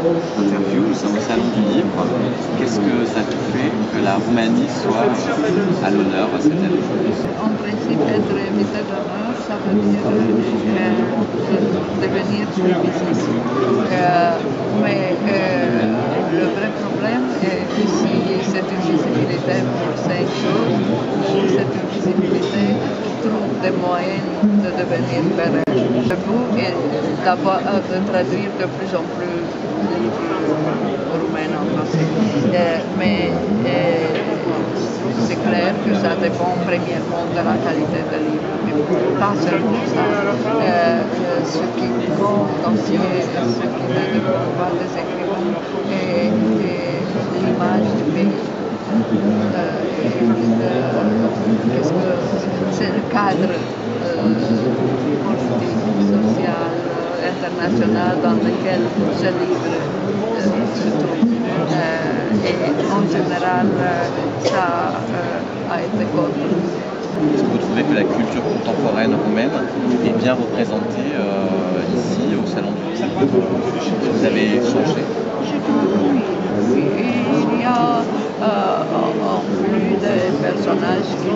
interview, nous sommes au Salon du Livre. Qu'est-ce que ça te fait que la Roumanie soit à l'honneur cette année? En principe, être invité d'honneur, ça veut dire devenir ici. Mais le vrai problème est que si c'est une visibilité pour 5 jours, ou c'est une visibilité pour trouve des moyens de devenir pérenne. Le but est d'abord de traduire de plus en plus de livres roumains en français. Mais c'est clair que ça dépend premièrement de la qualité des livres, mais pas seulement ça. Ce qui compte aussi, ce qui ne dépend pas des écrivains, et l'image du pays. C'est le cadre politique, social, international dans lequel ce livre se trouve. Et en général, ça a été compris. Est-ce que vous trouvez que la culture contemporaine roumaine est bien représentée ici au Salon du Livre? Vous avez changé? Il y a en plus des personnages qui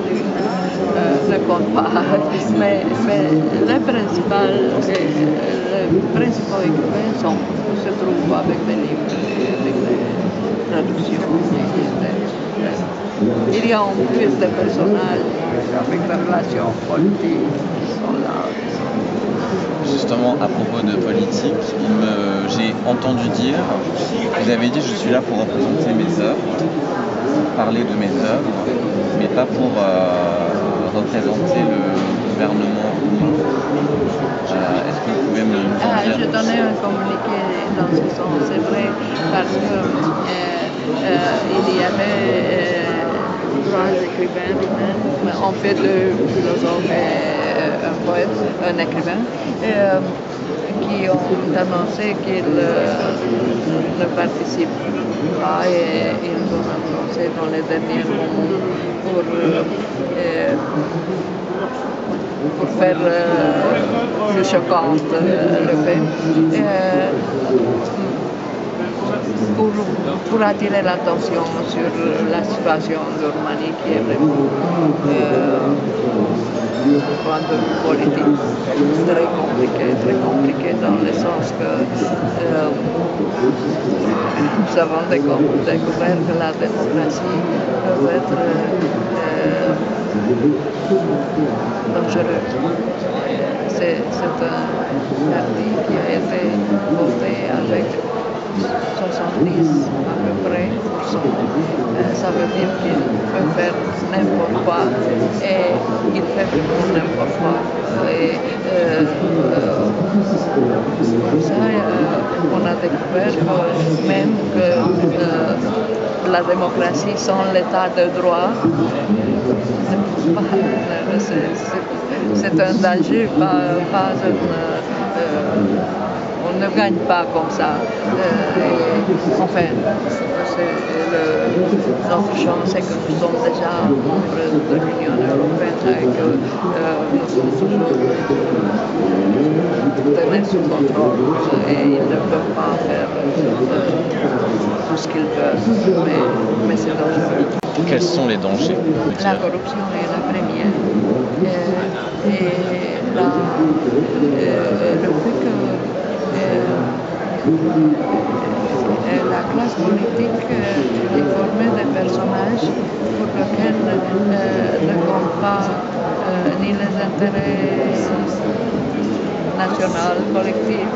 ne comptent pas, mais les principaux écrivains se trouvent avec des livres, avec des traductions. Il y a en plus des personnages avec des relations politiques qui sont là. Justement, à propos de politique, j'ai entendu dire, vous avez dit je suis là pour représenter mes œuvres, pour parler de mes œuvres, mais pas pour représenter le gouvernement roumain. Est-ce que vous pouvez me dire? Je donnais un communiqué dans ce sens, c'est vrai, parce que il y avait 3 écrivains roumains, en fait 2 philosophes et un poète, un écrivain, qui ont annoncé qu'ils ne participent pas et ils ont annoncé dans les derniers moments pour faire plus choquante le fait. Pour attirer l'attention sur la situation de Roumanie qui est vraiment point de vue politique très compliqué dans le sens que nous avons découvert que la démocratie peut être dangereuse. C'est un parti qui a été voté avec 70 à peu près %. Ça veut dire qu'il peut faire n'importe quoi et il fait vraiment n'importe quoi. Et comme ça, on a découvert que même que la démocratie sans l'état de droit, c'est un danger, pas on ne gagne pas comme ça. Enfin, notre chance est que nous sommes déjà membres de l'Union européenne et que nous sommes toujours tenus sous contrôle et ils ne peuvent pas faire tout ce qu'ils veulent, mais c'est dangereux. Quels sont les dangers? La corruption est la première. Et le fait que la classe politique est formée de personnages pour lesquels ne comptent pas ni les intérêts nationaux, collectifs,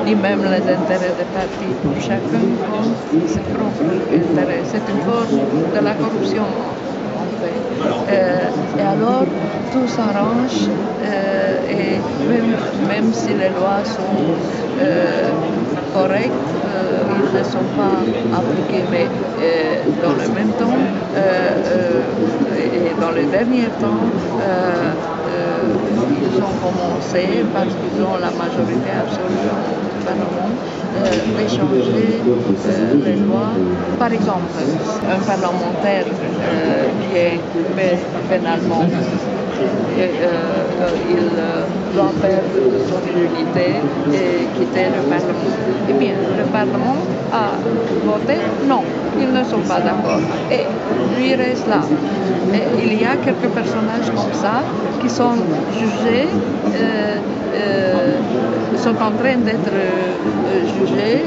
ni même les intérêts des partis. Pour chacun compte ses propres intérêts. C'est une forme de la corruption. Et alors, tout s'arrange et même si les lois sont correctes, ils ne sont pas appliqués. Mais dans le même temps, et dans les derniers temps, ils ont commencé, parce qu'ils ont la majorité absolue au Parlement, d'échanger les lois. Par exemple, un parlementaire qui est pénalement il doit perdre son immunité et quitter le Parlement. Eh bien, le Parlement a voté non, ils ne sont pas d'accord. Et lui reste là. Et il y a quelques personnages comme ça qui sont jugés, sont en train d'être jugés,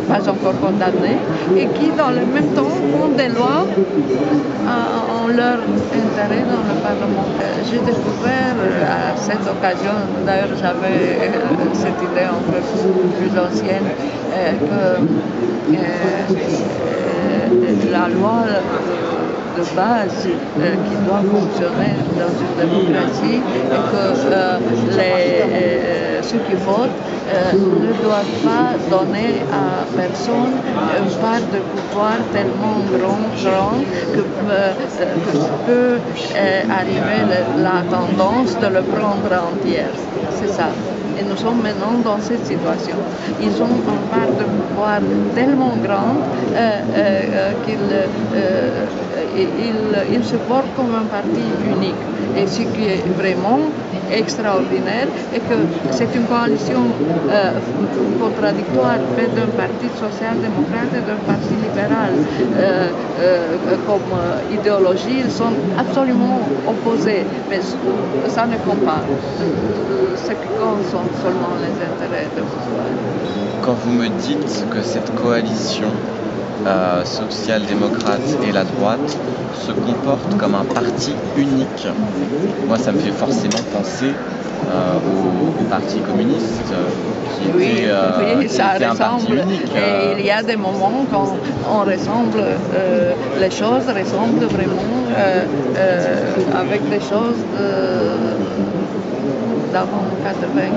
pas encore condamnés, et qui dans le même temps font des lois en leur intérêt dans le Parlement. J'ai découvert à cette occasion, d'ailleurs j'avais cette idée un peu plus ancienne, que la loi de base qui doit fonctionner dans une démocratie et que ceux qui votent ne doivent pas donner à personne une part de pouvoir tellement grand que peut arriver la tendance de le prendre entière. C'est ça. Et nous sommes maintenant dans cette situation. Ils ont une part de pouvoir tellement grande qu'ils se portent comme un parti unique. Et ce qui est vraiment extraordinaire est que c'est une coalition contradictoire faite d'un parti social-démocrate et d'un parti libéral. Comme idéologie, ils sont absolument opposés, mais ça ne compte pas. Ce qui compte sont seulement les intérêts de pouvoir. Quand vous me dites que cette coalition social-démocrate et la droite se comporte comme un parti unique, moi ça me fait forcément penser au Parti communiste oui, ça ressemble. Et il y a des moments quand on ressemble, les choses ressemblent vraiment avec des choses d'avant 89.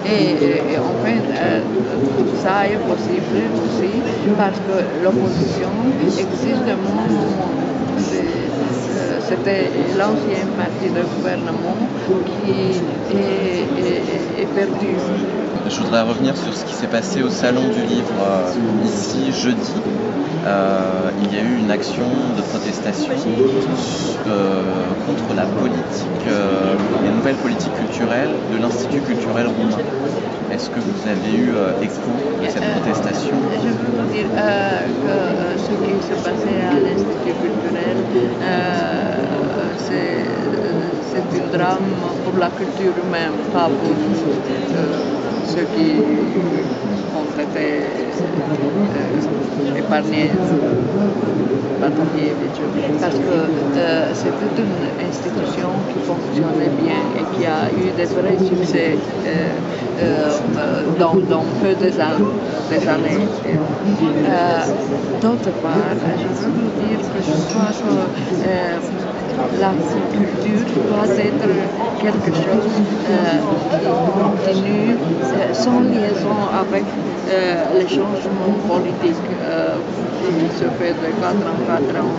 Et enfin, tout ça est possible aussi parce que l'opposition existe de moment. C'était l'ancien parti de gouvernement qui est perdu. Je voudrais revenir sur ce qui s'est passé au Salon du Livre ici jeudi. Il y a eu une action de protestation contre la politique, les nouvelles politiques culturelles de l'Institut culturel roumain. Est-ce que vous avez eu écho de cette protestation? Je peux vous dire que ce qui se passait à l'Institut culturel, c'est un drame pour la culture humaine, pas pour ceux qui ont été épargnés par Tatakievitch. Parce que c'était une institution qui fonctionnait bien et qui a eu des vrais succès dans peu des années. D'autre part, je veux vous dire que je crois que la culture doit être quelque chose qui continue sans liaison avec les changements politiques qui se fait de 4 en 4 ans.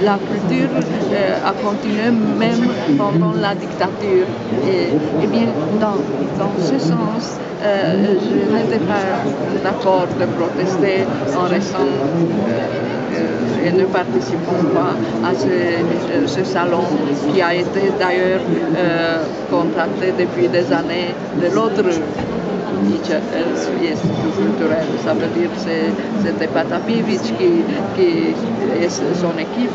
La culture a continué même pendant la dictature. Et bien, dans ce sens, je n'étais pas d'accord de protester en restant et ne participant pas à ce salon qui a été d'ailleurs contracté depuis des années de l'autre institut culturel. Ça veut dire que c'était Patapievitch qui et son équipe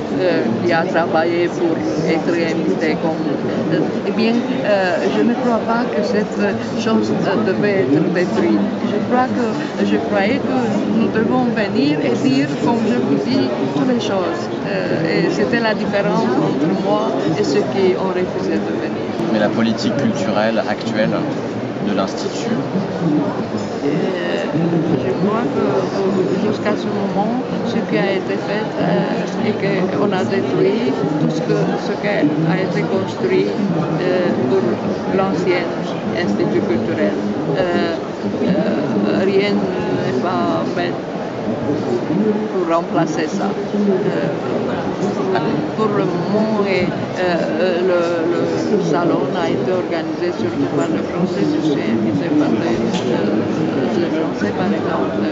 qui a travaillé pour être invité comme... Eh bien, je ne crois pas que cette chose devait être détruite. Je croyais que nous devons venir et dire, comme je vous dis, toutes les choses. Et c'était la différence entre moi et ceux qui ont refusé de venir. Mais la politique culturelle actuelle de l'Institut? Je crois que jusqu'à ce moment, ce qui a été fait et qu'on a détruit tout ce qui a été construit pour l'ancien Institut culturel. Rien n'est pas pour remplacer ça. Pour le moment, le salon a été organisé surtout par les Français. Je suis invitée par les Français, par exemple.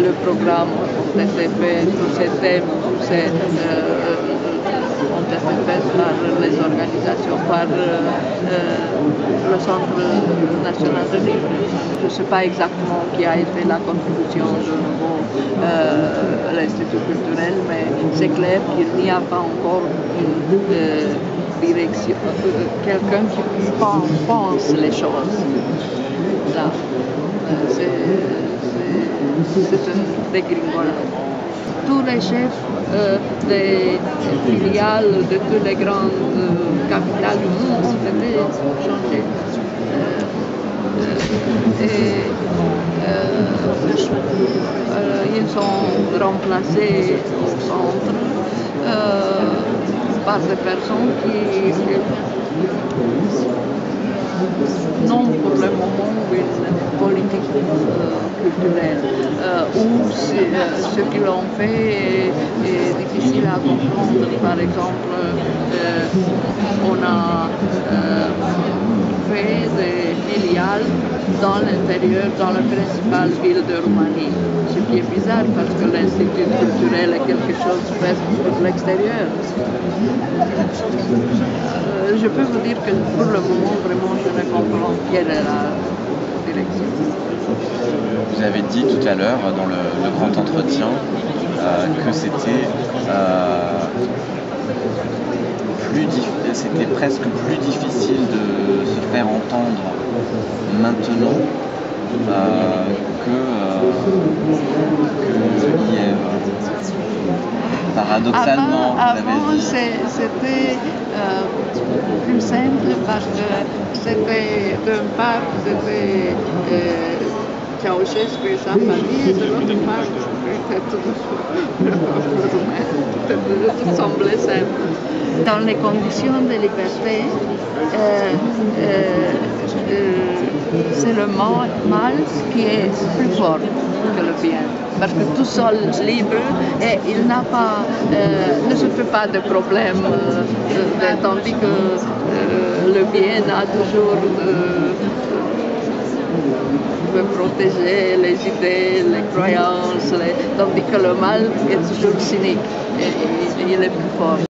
Le programme a été fait, tous ces thèmes, ont été faits par les organisations, par le Centre national de livre. Je ne sais pas exactement qui a été la contribution de nouveau l'Institut culturel, mais c'est clair qu'il n'y a pas encore une direction, quelqu'un qui pense les choses. Là, c'est un dégringolade. Tous les chefs des filiales de toutes les grandes capitales du monde ont été changés. Ils sont remplacés au centre par des personnes qui n'ont pour le moment une politique culturelle ou ce qu'ils ont fait est difficile à comprendre. Par exemple, on a fait des filiales dans l'intérieur, dans la principale ville de Roumanie. Ce qui est bizarre parce que l'Institut culturel est quelque chose fait pour l'extérieur. Je peux vous dire que pour le moment, vraiment, je ne comprends pas quelle est la direction. Vous avez dit tout à l'heure dans le grand entretien que c'était presque plus difficile de se faire entendre maintenant que hier. Paradoxalement, avant c'était plus simple parce que c'était d'un part Ceausescu et sa famille, et de l'autre part tout semblait simple. Dans les conditions de liberté, c'est le mal qui est plus fort que le bien. Parce que tout seul libre, et il n'a pas, ne se fait pas de problème, tandis que le bien a toujours de protéger les idées, les croyances, tandis que le mal est toujours cynique et il est plus fort.